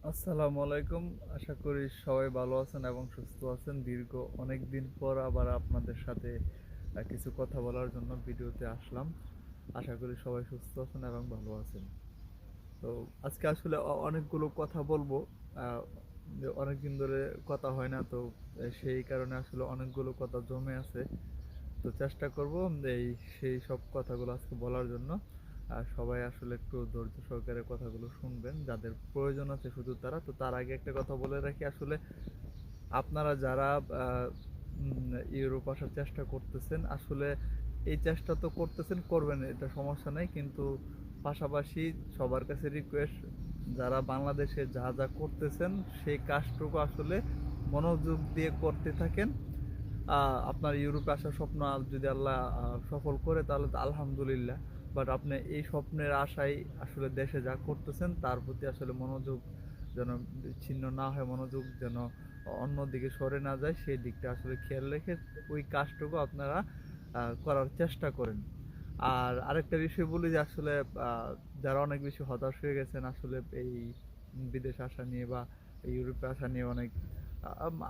আসসালামু আলাইকুম। আশা করি সবাই ভালো আছেন এবং সুস্থ আছেন। দীর্ঘ অনেক দিন পর আবার আপনাদের সাথে কিছু কথা বলার জন্য ভিডিওতে আসলাম। আশা করি সবাই সুস্থ আছেন এবং ভালো আছেন। তো আজকে আসলে অনেকগুলো কথা বলবো। আহ, যে অনেকদিন ধরে কথা হয় না, তো সেই কারণে আসলে অনেকগুলো কথা জমে আছে। তো চেষ্টা করব এই সেই সব কথাগুলো আজকে বলার জন্য। আর সবাই আসলে একটু ধৈর্য সহকারে কথাগুলো শুনবেন, যাদের প্রয়োজন আছে শুধু তারা। তো তার আগে একটা কথা বলে রাখি, আসলে আপনারা যারা ইউরোপ আসার চেষ্টা করতেছেন, আসলে এই চেষ্টা তো করতেছেন, করবেন, এটা সমস্যা নেই, কিন্তু পাশাপাশি সবার কাছে রিকোয়েস্ট, যারা বাংলাদেশে যা যা করতেছেন সেই কাজটুকু আসলে মনোযোগ দিয়ে করতে থাকেন। আপনার ইউরোপে আসার স্বপ্ন যদি আল্লাহ সফল করে তাহলে তো আলহামদুলিল্লাহ। বাট আপনি এই স্বপ্নের আশায় আসলে দেশে যা করতেছেন তার প্রতি আসলে মনোযোগ যেন ছিন্ন না হয়, মনোযোগ যেন অন্যদিকে সরে না যায়, সেই দিকটা আসলে খেয়াল রেখে ওই কাজটুকু আপনারা করার চেষ্টা করেন। আর আরেকটা বিষয় বলি যে আসলে যারা অনেক বেশি হতাশ হয়ে গেছেন আসলে এই বিদেশ আসা নিয়ে বা ইউরোপে আসা নিয়ে, অনেক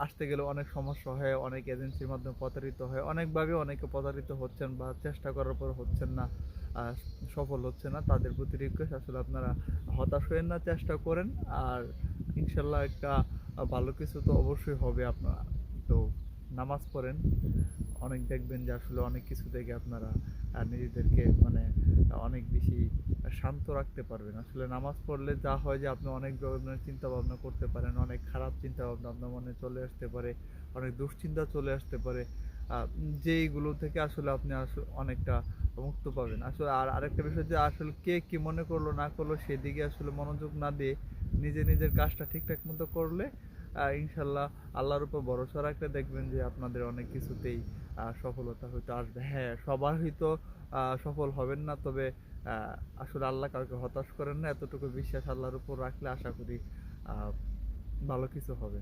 আসতে গেলে অনেক সমস্যা হয়, অনেক এজেন্সির মাধ্যমে প্রতারিত হয়, অনেকভাবে অনেকে প্রতারিত হচ্ছেন বা চেষ্টা করার পর হচ্ছেন না, আহ, সফল হচ্ছে না। তাদের প্রতি রিকোয়েস্ট, আসলে আপনারা হতাশ হয়েন না, চেষ্টা করেন। আর ইনশাল্লাহ একটা ভালো কিছু তো অবশ্যই হবে। আপনারা তো নামাজ পড়েন, অনেক দেখবেন যে আসলে অনেক কিছু থেকে আপনারা নিজেদেরকে মানে অনেক বেশি শান্ত রাখতে পারবেন। আসলে নামাজ পড়লে যা হয় যে আপনি অনেক ধরনের চিন্তা ভাবনা করতে পারেন, অনেক খারাপ চিন্তা ভাবনা আপনার মনে চলে আসতে পারে, অনেক দুশ্চিন্তা চলে আসতে পারে, যেইগুলো থেকে আসলে আপনি আসলে অনেকটা মুক্ত পাবেন। আসলে আর আরেকটা বিষয় যে আসলে কে কি মনে করলো না করলো সেদিকে আসলে মনোযোগ না দিয়ে নিজের কাজটা ঠিকঠাক মতো করলে ইনশাল্লাহ আল্লাহর উপর ভরসা রাখলে দেখবেন যে আপনাদের অনেক কিছুতেই সফলতা হয়তো আসবে। হ্যাঁ, সবার হয়তো সফল হবেন না, তবে আসলে আল্লাহ কাউকে হতাশ করেন না, এতটুকু বিশ্বাস আল্লাহর উপর রাখলে আশা করি আহ, ভালো কিছু হবে।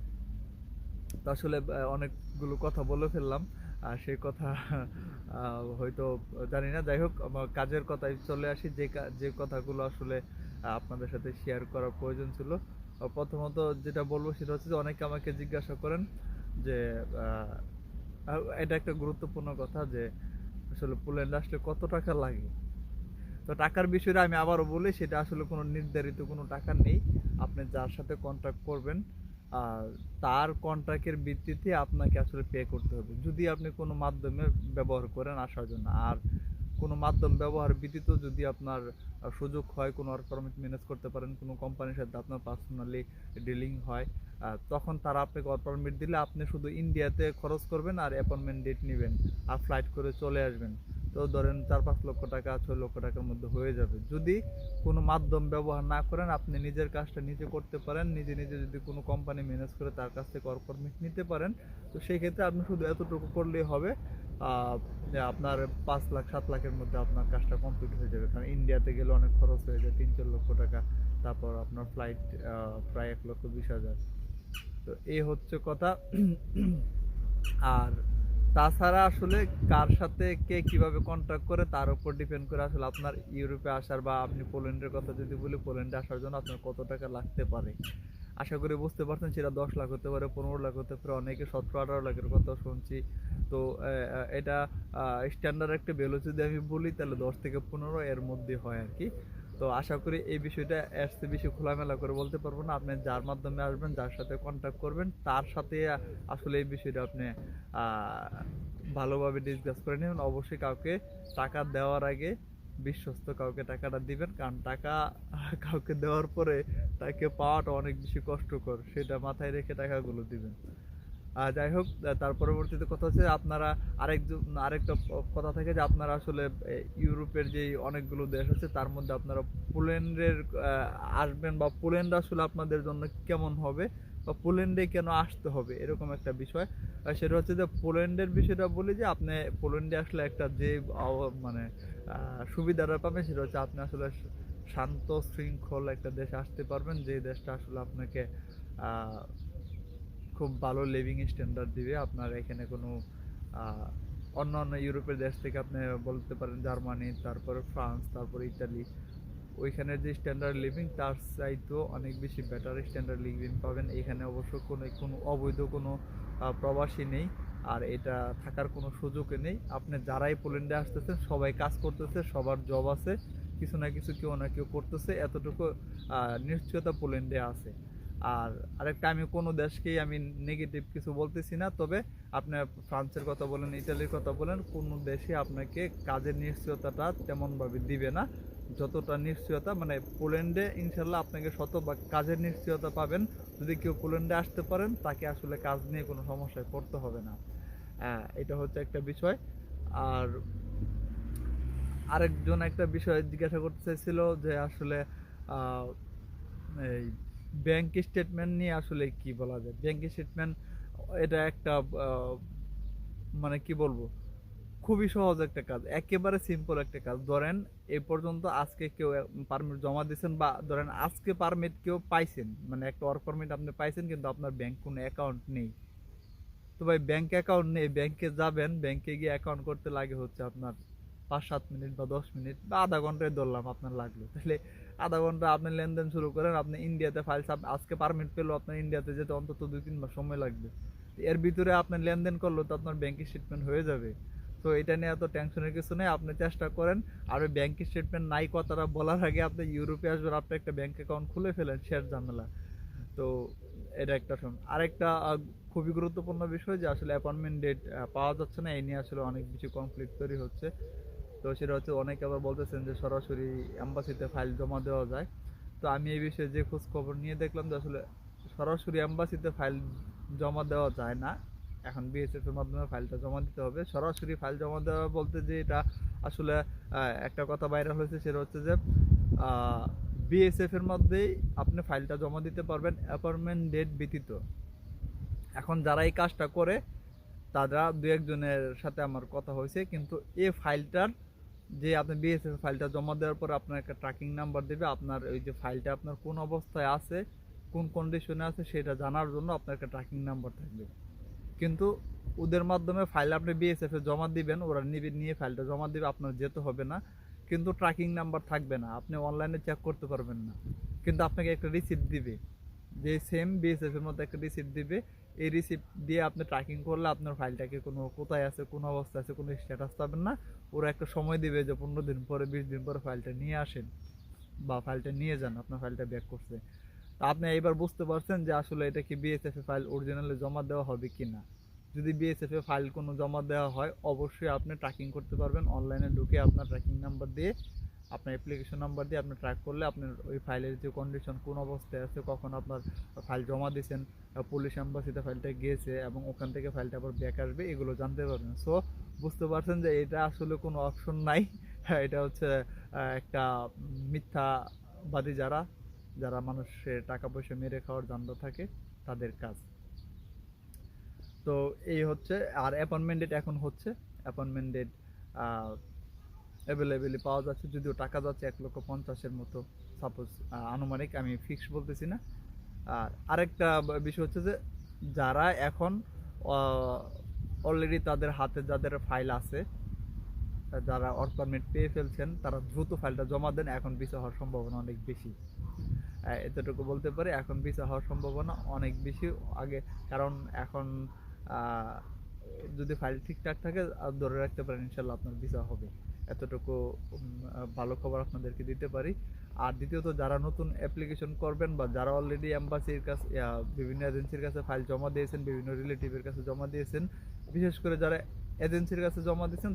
তো আসলে অনেকগুলো কথা বলে ফেললাম, আর সেই কথা হয়তো জানি না। যাই হোক, আমার কাজের কথায় চলে আসি, যে কথাগুলো আসলে আপনাদের সাথে শেয়ার করার প্রয়োজন ছিল। প্রথমত যেটা বলবো সেটা হচ্ছে যে অনেকে আমাকে জিজ্ঞাসা করেন যে এটা একটা গুরুত্বপূর্ণ কথা যে আসলে পোল্যান্ড আসলে কত টাকা লাগে। তো টাকার বিষয়টা আমি আবারও বলি, সেটা আসলে কোনো নির্ধারিত কোনো টাকা নেই। আপনি যার সাথে কন্ট্রাক্ট করবেন আর তার কন্ট্রাক্টের ভিত্তিতে আপনাকে আসলে পে করতে হবে, যদি আপনি কোনো মাধ্যমে ব্যবহার করেন আসার জন্য। আর কোনো মাধ্যম ব্যবহার ব্যতীত যদি আপনার সুযোগ হয়, কোনো ওয়ার্ক পারমিট ম্যানেজ করতে পারেন, কোনো কোম্পানির সাথে আপনার পার্সোনালি ডিলিং হয়, তখন তারা আপনাকে ওয়ার্ক পারমিট দিলে আপনি শুধু ইন্ডিয়াতে খরচ করবেন আর অ্যাপয়েন্টমেন্ট ডেট নেবেন আর ফ্লাইট করে চলে আসবেন। তো ধরেন 4-5 লক্ষ টাকা, 6 লক্ষ টাকার মধ্যে হয়ে যাবে। যদি কোনো মাধ্যম ব্যবহার না করেন, আপনি নিজের কাজটা নিজে করতে পারেন, নিজে নিজে যদি কোনো কোম্পানি ম্যানেজ করে তার কাছ থেকে ওয়ার্ক পারমিট নিতে পারেন, তো সেই ক্ষেত্রে আপনি শুধু এতটুকু করলেই হবে। যে আপনার 5 লাখ 7 লাখের মধ্যে আপনার কাজটা কমপ্লিট হয়ে যাবে, কারণ ইন্ডিয়াতে গেলে অনেক খরচ হয়ে যায়, 3-4 লক্ষ টাকা। তারপর আপনার ফ্লাইট প্রায় 1,20,000। তো এই হচ্ছে কথা। আর তাছাড়া আসলে কার সাথে কে কিভাবে কন্ট্যাক্ট করে তার উপর ডিপেন্ড করে আসলে আপনার ইউরোপে আসার, বা আপনি পোল্যান্ডের কথা যদি বলি, পোল্যান্ডে আসার জন্য আপনার কত টাকা লাগতে পারে। আশা করি বুঝতে পারছেন, সেটা 10 লাখ হতে পারে, 15 লাখ হতে পারে, অনেকে 17-18 লাখের কথা শুনছি। তো এটা স্ট্যান্ডার্ড একটা ভ্যালু যদি আমি বলি তাহলে 10 থেকে 15 এর মধ্যে হয় আর কি। তো আশা করি এই বিষয়টা এর চেয়ে বেশি খোলামেলা করে বলতে পারবো না। আপনি যার মাধ্যমে আসবেন, যার সাথে কন্ট্যাক্ট করবেন, তার সাথে আসলে এই বিষয়টা আপনি আহ, ভালোভাবে ডিসকাস করে নেবেন। অবশ্যই কাউকে টাকা দেওয়ার আগে বিশ্বস্ত কাউকে টাকাটা দিবেন, কারণ টাকা কাউকে দেওয়ার পরে তাকে পাওয়াটা অনেক বেশি কষ্টকর, সেটা মাথায় রেখে টাকাগুলো দিবেন। যাই হোক, তার পরবর্তীতে কথা হচ্ছে আপনারা আরেকটা কথা থাকে যে আপনারা আসলে ইউরোপের যে অনেকগুলো দেশ আছে তার মধ্যে আপনারা পোল্যান্ডের আসবেন, বা পোল্যান্ড আসলে আপনাদের জন্য কেমন হবে, বা পোল্যান্ডে কেন আসতে হবে, এরকম একটা বিষয়। সেটা হচ্ছে যে পোল্যান্ডের বিষয়টা বলি যে আপনি পোল্যান্ডে আসলে একটা যে মানে সুবিধাটা পাবেন সেটা হচ্ছে আপনি আসলে শান্ত শৃঙ্খল একটা দেশে আসতে পারবেন, যে দেশটা আসলে আপনাকে আহ খুব ভালো লিভিং স্ট্যান্ডার্ড দিবে। আপনার এখানে কোনো আহ, অন্য অন্য ইউরোপের দেশ থেকে আপনি বলতে পারেন জার্মানি, তারপরে ফ্রান্স, তারপরে ইতালি, ওইখানে যে স্ট্যান্ডার্ড লিভিং তার চাইতেও অনেক বেশি বেটার স্ট্যান্ডার্ড লিভিং পাবেন। এখানে অবশ্য কোনো অবৈধ কোনো প্রবাসী নেই, আর এটা থাকার কোনো সুযোগই নেই। আপনি যারাই পোল্যান্ডে আসতেছেন সবাই কাজ করতেছে, সবার জব আছে, কিছু না কিছু কেউ না কেউ করতেছে, এতটুকু নিশ্চয়তা পোল্যান্ডে আছে। আর আরেকটা, আমি কোনো দেশকেই আমি নেগেটিভ কিছু বলতেছি না, তবে আপনি ফ্রান্সের কথা বলেন, ইটালির কথা বলেন, কোনো দেশে আপনাকে কাজের নিশ্চয়তাটা তেমনভাবে দিবে না যতটা নিশ্চয়তা মানে পোল্যান্ডে। ইনশাল্লাহ আপনাকে শতভাগ কাজের নিশ্চয়তা পাবেন। যদি কেউ পোল্যান্ডে আসতে পারেন তাকে আসলে কাজ নিয়ে কোনো সমস্যায় পড়তে হবে না। এটা হচ্ছে একটা বিষয়। আর আরেকজন একটা বিষয় জিজ্ঞাসা করতে চাইছিল যে আসলে এই ব্যাংক স্টেটমেন্ট নিয়ে আসলে কি বলা যায়। ব্যাংক স্টেটমেন্ট এটা একটা মানে কি বলবো, খুবই সহজ একটা কাজ, একেবারে সিম্পল একটা কাজ। ধরেন এই পর্যন্ত আজকে কেউ পারমিট জমা দিয়েছেন, বা ধরেন আজকে পারমিট কেউ পাইছেন, মানে একটা ওয়ার্ক পারমিট আপনি পাইছেন, কিন্তু আপনার ব্যাংক কোনো অ্যাকাউন্ট নেই। তো ভাই ব্যাংক অ্যাকাউন্ট নেই, ব্যাংকে যাবেন, ব্যাংকে গিয়ে অ্যাকাউন্ট করতে লাগে হচ্ছে আপনার 5-7 মিনিট বা 10 মিনিট বা আধা ঘন্টায় ধরলাম আপনার লাগলো। তাহলে আধা ঘন্টা আপনি লেনদেন শুরু করেন, আপনি ইন্ডিয়াতে ফাইল আজকে পারমিট পেলেও আপনার ইন্ডিয়াতে যেতে অন্তত 2-3 মাস সময় লাগবে। এর ভিতরে আপনার লেনদেন করলো তো আপনার ব্যাংক স্টেটমেন্ট হয়ে যাবে। তো এটা নিয়ে এত টেনশনের কিছু নেই, আপনি চেষ্টা করেন। আর ওই ব্যাংক স্টেটমেন্ট নাই কথাটা বলার আগে আপনি ইউরোপে আসবেন, আপনি একটা ব্যাংক অ্যাকাউন্ট খুলে ফেলেন, শেষ ঝামেলা। তো এটা একটা শোন। আরেকটা খুবই গুরুত্বপূর্ণ বিষয় যে আসলে অ্যাপয়েন্টমেন্ট ডেট পাওয়া যাচ্ছে না, এই নিয়ে আসলে অনেক বেশি কনফ্লিক্ট তৈরি হচ্ছে। তো সেটা হচ্ছে অনেকে আবার বলতেছেন যে সরাসরি এম্বাসিতে ফাইল জমা দেওয়া যায়। তো আমি এই বিষয়ে যে খোঁজ খবর নিয়ে দেখলাম যে আসলে সরাসরি এম্বাসিতে ফাইল জমা দেওয়া যায় না। এখন বিএসএফ এর মাধ্যমে ফাইলটা জমা দিতে হবে। সরাসরি ফাইল জমা দেওয়া বলতে যে এটা আসলে একটা কথা ভাইরাল হয়েছে, সেটা হচ্ছে যে বিএসএফ এর মধ্যেই আপনি ফাইলটা জমা দিতে পারবেন অ্যাপয়েন্টমেন্ট ডেট ব্যতীত। এখন যারা এই কাজটা করে তারা দু একজনের সাথে আমার কথা হয়েছে, কিন্তু এই ফাইলটার যে আপনি বিএসএফ ফাইলটা জমা দেওয়ার পর আপনার একটা ট্র্যাকিং নাম্বার দেবে, আপনার ওই যে ফাইলটা আপনার কোন অবস্থায় আছে, কোন কন্ডিশনে আছে সেটা জানার জন্য আপনার একটা ট্র্যাকিং নাম্বার থাকবে। কিন্তু ওদের মাধ্যমে ফাইল আপনি বিএসএফ এ জমা দিবেন, ওরা নিয়ে ফাইলটা জমা দিবে, আপনার যেতে হবে না, কিন্তু ট্র্যাকিং নাম্বার থাকবে না, আপনি অনলাইনে চেক করতে পারবেন না। কিন্তু আপনাকে একটা রিসিপ্ট দিবে, যে সেম বিএসএফ এর মধ্যে একটা রিসিপ্ট দিবে। এই রিসিপ্ট দিয়ে আপনি ট্র্যাকিং করলে আপনার ফাইলটাকে কোনো কোথায় আছে, কোন অবস্থায় আছে, কোনো স্ট্যাটাস পাবেন না। ওরা একটা সময় দিবে যে 15 দিন পরে, 20 দিন পরে ফাইলটা নিয়ে আসেন বা ফাইলটা নিয়ে যান, আপনার ফাইলটা ব্যাক করছে। তা আপনি এইবার বুঝতে পারছেন যে আসলে এটা কি বিএসএফ এ ফাইল অরিজিনালি জমা দেওয়া হবে কি না। যদি বিএসএফ এ ফাইল কোনো জমা দেওয়া হয়, অবশ্যই আপনি ট্র্যাকিং করতে পারবেন। অনলাইনে ঢুকে আপনার ট্র্যাকিং নাম্বার দিয়ে, আপনার অ্যাপ্লিকেশন নাম্বার দিয়ে আপনি ট্র্যাক করলে আপনার ওই ফাইলের যে কন্ডিশন, কোন অবস্থায় আছে, কখন আপনার ফাইল জমা দিয়েছেন, পুলিশ এম্বাসিতে ফাইলটা গিয়েছে এবং ওখান থেকে ফাইলটা আবার ব্যাক আসবে, এগুলো জানতে পারবেন। সো বুঝতে পারছেন যে এটা আসলে কোনো অপশন নাই। হ্যাঁ, এটা হচ্ছে একটা মিথ্যাবাদী, যারা যারা মানুষের টাকা পয়সা মেরে খাওয়ার ধান্দা থাকে তাদের কাজ। তো এই হচ্ছে। আর অ্যাপয়েন্টমেন্ট ডেট এখন হচ্ছে, অ্যাপয়েন্টমেন্ট ডেট অ্যাভেলেবেলি পাওয়া যাচ্ছে, যদিও টাকা যাচ্ছে 1,50,000-এর মতো সাপোজ, আনুমানিক, আমি ফিক্স বলতেছি না। আর আরেকটা বিষয় হচ্ছে যে যারা এখন অলরেডি তাদের হাতে যাদের ফাইল আছে, যারা ওয়ার্ক পারমিট পেয়ে ফেলছেন, তারা দ্রুত ফাইলটা জমা দেন, এখন ভিসা হওয়ার সম্ভাবনা অনেক বেশি। এতটুকু বলতে পারি, এখন ভিসা হওয়ার সম্ভাবনা অনেক বেশি আগে। কারণ এখন যদি ফাইল ঠিকঠাক থাকে ধরে রাখতে পারেন ইনশাল্লাহ আপনার ভিসা হবে। এতটুকু ভালো খবর আপনাদেরকে দিতে পারি। আর দ্বিতীয়ত, যারা নতুন অ্যাপ্লিকেশন করবেন বা যারা অলরেডি এম্বাসির কাছে, বিভিন্ন এজেন্সির কাছে ফাইল জমা দিয়েছেন, বিভিন্ন রিলেটিভের কাছে জমা দিয়েছেন, বিশেষ করে যারা এজেন্সির কাছে জমা দিয়েছেন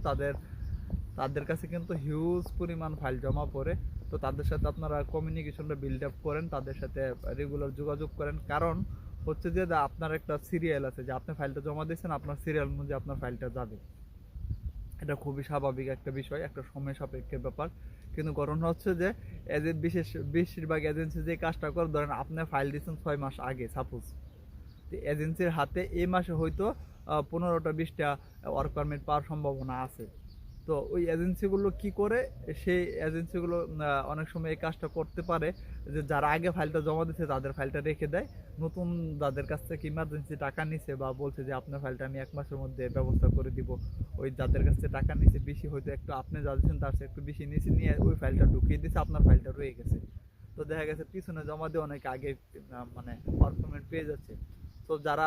তাদের কাছে কিন্তু হিউজ পরিমাণ ফাইল জমা পড়ে। তো তাদের সাথে আপনারা কমিউনিকেশনটা বিল্ড আপ করেন, তাদের সাথে রেগুলার যোগাযোগ করেন। কারণ হচ্ছে যে আপনার একটা সিরিয়াল আছে, যে আপনি ফাইলটা জমা দিয়েছেন, আপনার সিরিয়াল অনুযায়ী আপনার ফাইলটা যাবে। এটা খুবই স্বাভাবিক একটা বিষয়, একটা সময় সাপেক্ষের ব্যাপার। কিন্তু ঘটনা হচ্ছে যে বেশিরভাগ এজেন্সি যে কাজটা করে, ধরেন আপনি ফাইল দিয়েছেন 6 মাস আগে সাপোজ, এজেন্সির হাতে এই মাসে হয়তো 15টা 20টা ওয়ার্ক পারমিট পাওয়ার সম্ভাবনা আছে। তো ওই এজেন্সিগুলো কি করে, সেই এজেন্সিগুলো অনেক সময় এই কাজটা করতে পারে যে যারা আগে ফাইলটা জমা দিচ্ছে তাদের ফাইলটা রেখে দেয়, নতুন যাদের কাছ থেকে ইমার্জেন্সি টাকা নিছে বা বলছে যে আপনার ফাইলটা আমি 1 মাসের মধ্যে ব্যবস্থা করে দিব, ওই যাদের কাছ থেকে টাকা নিছে বেশি, হয়তো একটু আপনি যা দিচ্ছেন তার চেয়ে একটু বেশি নিচে নিয়ে ওই ফাইলটা ঢুকিয়ে দিচ্ছে, আপনার ফাইলটা রয়ে গেছে। তো দেখা গেছে পিছনে জমা দিয়ে অনেকে আগে মানে পারফরমেন্ট পেয়ে যাচ্ছে। তো যারা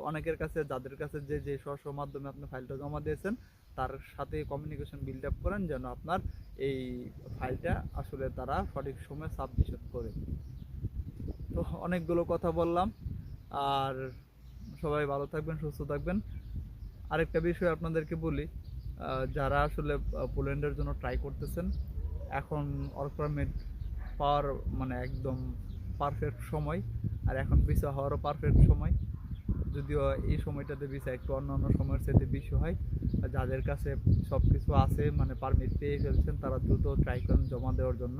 অনেকের কাছে, যাদের কাছে যে যে স্ব মাধ্যমে আপনি ফাইলটা জমা দিয়েছেন তার সাথে কমিউনিকেশন বিল্ড আপ করেন যেন আপনার এই ফাইলটা আসলে তারা সঠিক সময়ে সাবমিশন করে। তো অনেকগুলো কথা বললাম, আর সবাই ভালো থাকবেন, সুস্থ থাকবেন। আরেকটা বিষয় আপনাদেরকে বলি, যারা আসলে পোল্যান্ডের জন্য ট্রাই করতেছেন, এখন ওয়ার্ক পারমিট পাওয়ার মানে একদম পারফেক্ট সময়, আর এখন ভিসা হওয়ারও পারফেক্ট সময়। যদিও এই সময়টাতে ভিসা একটু অন্যান্য সময়ের চাইতে বেশি হয়। আর যাদের কাছে সব কিছু আছে, মানে পারমিট পেয়ে ফেলছেন, তারা দ্রুত ট্রাই করেন জমা দেওয়ার জন্য।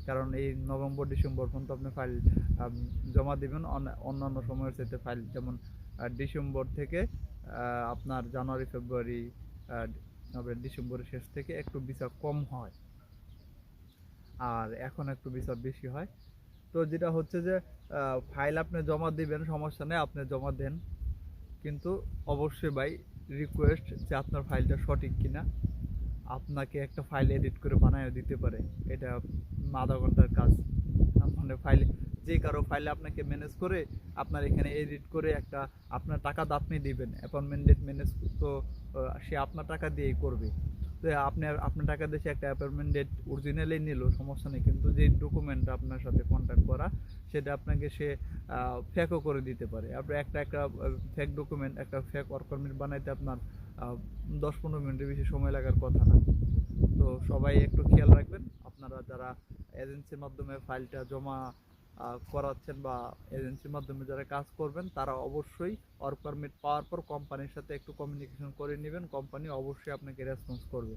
কারণ এই নভেম্বর ডিসেম্বর পর্যন্ত আপনি ফাইল জমা দেবেন, অন্যান্য সময়ের চাইতে ফাইল, যেমন ডিসেম্বর থেকে আপনার জানুয়ারি ফেব্রুয়ারি, ডিসেম্বরের শেষ থেকে একটু ভিসা কম হয়, আর এখন একটু ভিসা বেশি হয়। তো যেটা হচ্ছে যে ফাইল আপনি জমা দিবেন, সমস্যা নেই, আপনি জমা দেন, কিন্তু অবশ্যই ভাই রিকোয়েস্ট যে আপনার ফাইলটা সঠিক কিনা। আপনাকে একটা ফাইল এডিট করে বানায় দিতে পারে, এটা আধা ঘন্টার কাজ। মানে ফাইল, যে কারো ফাইলে আপনাকে ম্যানেজ করে আপনার এখানে এডিট করে একটা, আপনার টাকা তো আপনি দিবেন, অ্যাপয়েন্টমেন্ট ডেট ম্যানেজ তো সে আপনার টাকা দিয়েই করবে। তো আপনার টাকা দিয়ে সে একটা অ্যাপয়েন্টমেন্ট ডেট অরিজিনালি নিল, সমস্যা নেই, কিন্তু যে ডকুমেন্ট আপনার সাথে কন্ট্যাক্ট করা সেটা আপনাকে সে ফেকও করে দিতে পারে। আপনি একটা একটা ফেক ডকুমেন্ট, একটা ফেক ওয়ার্ক পারমিট বানাইতে আপনার 10-15 মিনিটের বেশি সময় লাগার কথা না। তো সবাই একটু খেয়াল রাখবেন, আপনারা যারা এজেন্সির মাধ্যমে ফাইলটা জমা করাচ্ছেন বা এজেন্সির মাধ্যমে যারা কাজ করবেন, তারা অবশ্যই ওয়ার্ক পারমিট পাওয়ার পর কোম্পানির সাথে একটু কমিউনিকেশন করে নেবেন, কোম্পানি অবশ্যই আপনাকে রেসপন্স করবে।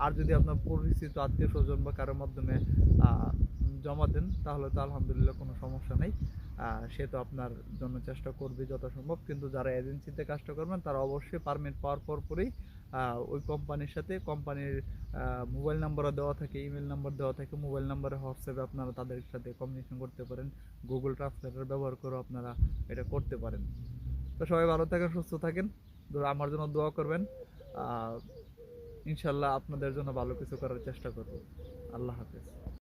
আর যদি আপনার পরিচিত আত্মীয় স্বজন বা কারোর মাধ্যমে জমা দেন, তাহলে তো আলহামদুলিল্লাহ কোনো সমস্যা নেই, সে তো আপনার জন্য চেষ্টা করবে যথাসম্ভব। কিন্তু যারা এজেন্সিতে কাজটা করবেন তারা অবশ্যই পারমিট পাওয়ার পরই ওই কোম্পানির সাথে, কোম্পানির মোবাইল নাম্বারও দেওয়া থাকে, ইমেল নাম্বার দেওয়া থাকে, মোবাইল নাম্বারে হোয়াটসঅ্যাপে আপনারা তাদের সাথে কমিউনিকেশন করতে পারেন, গুগল ট্রান্সলেটর ব্যবহার করে আপনারা এটা করতে পারেন। তো সবাই ভালো থাকেন, সুস্থ থাকেন, আমার জন্য দোয়া করবেন। ইনশাল্লাহ আপনাদের জন্য ভালো কিছু করার চেষ্টা করব। আল্লাহ হাফেজ।